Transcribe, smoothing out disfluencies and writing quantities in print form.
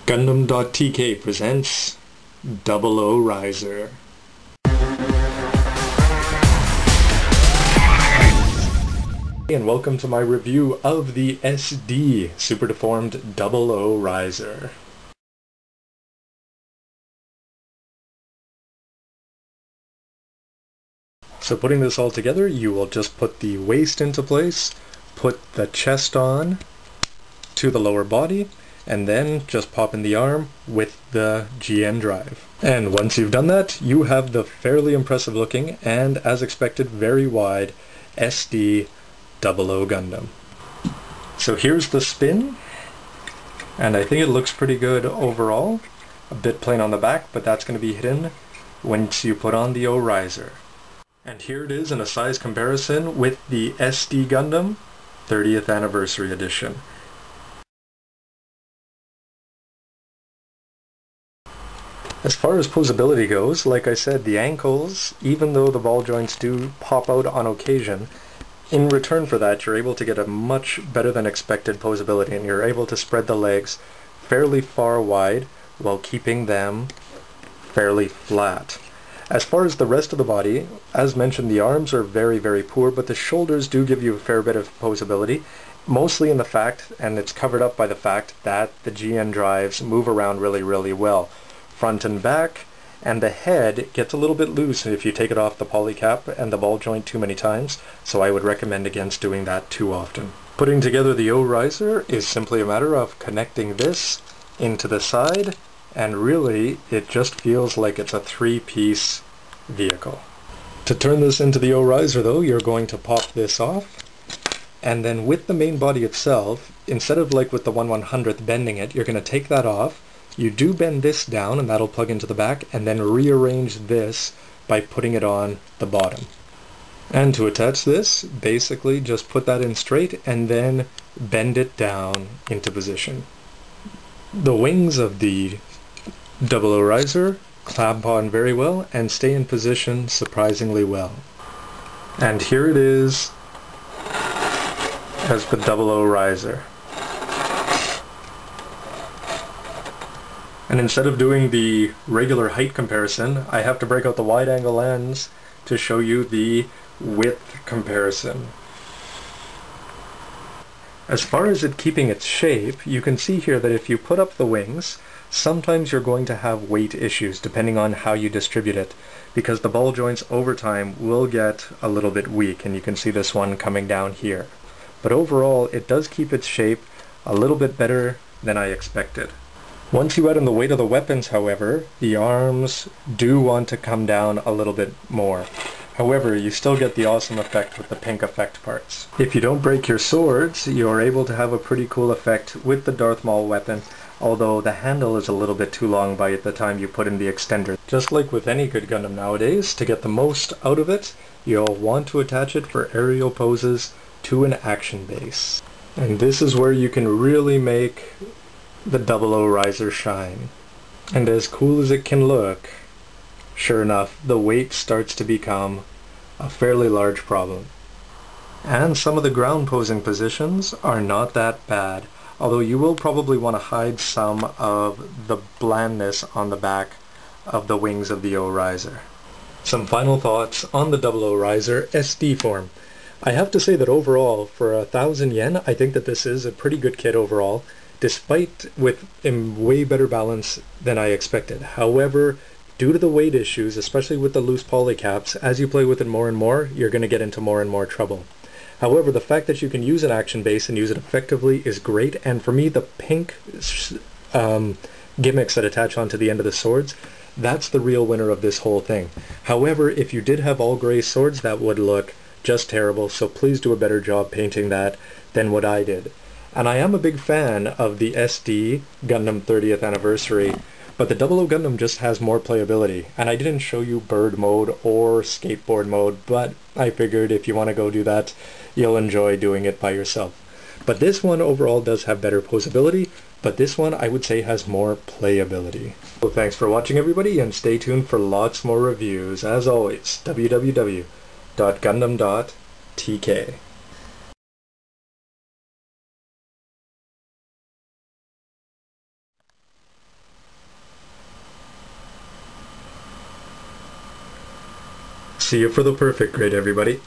Gundam.tk presents 00 Riser. And welcome to my review of the SD Super Deformed 00 Riser. So putting this all together, you will just put the waist into place, put the chest on to the lower body, and then just pop in the arm with the GN drive. And once you've done that, you have the fairly impressive looking and, as expected, very wide SD 00 Gundam. So here's the spin, and I think it looks pretty good overall. A bit plain on the back, but that's going to be hidden once you put on the O-Riser. And here it is in a size comparison with the SD Gundam 30th Anniversary Edition. As far as posability goes, like I said, the ankles, even though the ball joints do pop out on occasion, in return for that you're able to get a much better than expected posability, and you're able to spread the legs fairly far wide while keeping them fairly flat. As far as the rest of the body, as mentioned, the arms are very, very poor, but the shoulders do give you a fair bit of posability, mostly in the fact, and it's covered up by the fact, that the GN drives move around really, really well. Front and back, and the head gets a little bit loose if you take it off the polycap and the ball joint too many times, so I would recommend against doing that too often. Putting together the O-Riser is simply a matter of connecting this into the side, and really it just feels like it's a three-piece vehicle. To turn this into the O-Riser though, you're going to pop this off, and then with the main body itself, instead of like with the 1/100th bending it, you're going to take that off. You do bend this down, and that'll plug into the back, and then rearrange this by putting it on the bottom. And to attach this, basically just put that in straight and then bend it down into position. The wings of the 00 Riser clamp on very well and stay in position surprisingly well. And here it is as the 00 Riser. And instead of doing the regular height comparison, I have to break out the wide angle lens to show you the width comparison. As far as it keeping its shape, you can see here that if you put up the wings, sometimes you're going to have weight issues depending on how you distribute it, because the ball joints over time will get a little bit weak, and you can see this one coming down here. But overall, it does keep its shape a little bit better than I expected. Once you add in the weight of the weapons, however, the arms do want to come down a little bit more. However, you still get the awesome effect with the pink effect parts. If you don't break your swords, you're able to have a pretty cool effect with the Darth Maul weapon, although the handle is a little bit too long by the time you put in the extender. Just like with any good Gundam nowadays, to get the most out of it, you'll want to attach it for aerial poses to an action base. And this is where you can really make the 00 Riser shine. And as cool as it can look, sure enough, the weight starts to become a fairly large problem. And some of the ground posing positions are not that bad, although you will probably want to hide some of the blandness on the back of the wings of the O-Riser. Some final thoughts on the 00 Riser SD form. I have to say that overall, for 1,000 yen, I think that this is a pretty good kit overall, despite with a way better balance than I expected. However, due to the weight issues, especially with the loose polycaps, as you play with it more and more, you're going to get into more and more trouble. However, the fact that you can use an action base and use it effectively is great, and for me, the pink gimmicks that attach onto the end of the swords, that's the real winner of this whole thing. However, if you did have all gray swords, that would look just terrible, so please do a better job painting that than what I did. And I am a big fan of the SD Gundam 30th Anniversary, but the 00 Gundam just has more playability. And I didn't show you bird mode or skateboard mode, but I figured if you want to go do that, you'll enjoy doing it by yourself. But this one overall does have better posability, but this one I would say has more playability. So thanks for watching everybody, and stay tuned for lots more reviews. As always, www.gundam.tk. See you for the perfect grade, everybody.